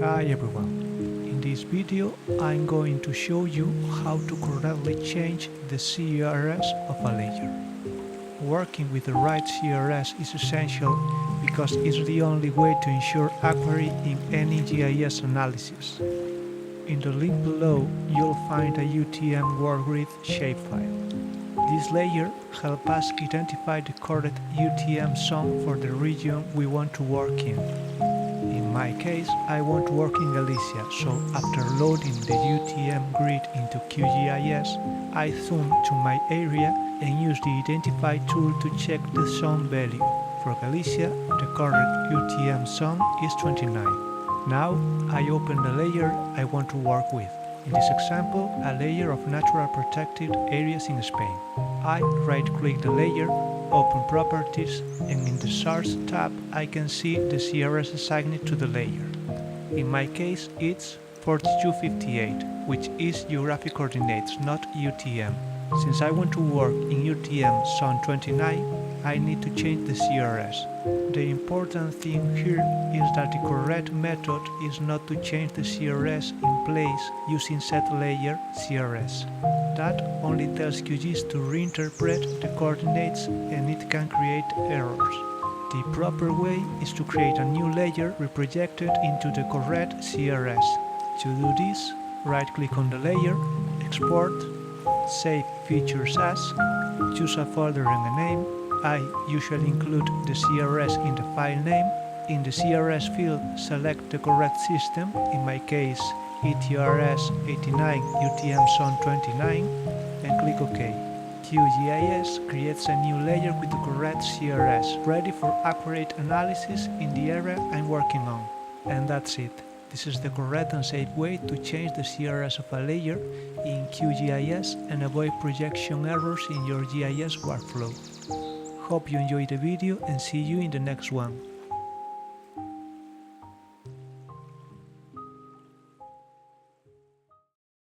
Hi everyone, in this video I'm going to show you how to correctly change the CRS of a layer. Working with the right CRS is essential because it's the only way to ensure accuracy in any GIS analysis. In the link below you'll find a UTM World Grid shapefile. This layer helps us identify the correct UTM zone for the region we want to work in. In my case, I want to work in Galicia, so after loading the UTM grid into QGIS, I zoom to my area and use the Identify tool to check the zone value. For Galicia, the correct UTM zone is 29. Now, I open the layer I want to work with. In this example, a layer of natural protected areas in Spain. I right-click the layer, open Properties, and in the Source tab I can see the CRS assigned to the layer. In my case it's 4258, which is geographic coordinates, not UTM. Since I want to work in UTM Zone 29, I need to change the CRS. The important thing here is that the correct method is not to change the CRS in place using setLayer CRS. That only tells QGIS to reinterpret the coordinates and it can create errors. The proper way is to create a new layer reprojected into the correct CRS. To do this, right-click on the layer, Export, Save Features As, choose a folder and a name. I usually include the CRS in the file name. In the CRS field, select the correct system, in my case ETRS 89 UTM Zone 29, and click OK. QGIS creates a new layer with the correct CRS, ready for accurate analysis in the area I'm working on. And that's it. This is the correct and safe way to change the CRS of a layer in QGIS and avoid projection errors in your GIS workflow. Hope you enjoyed the video and see you in the next one.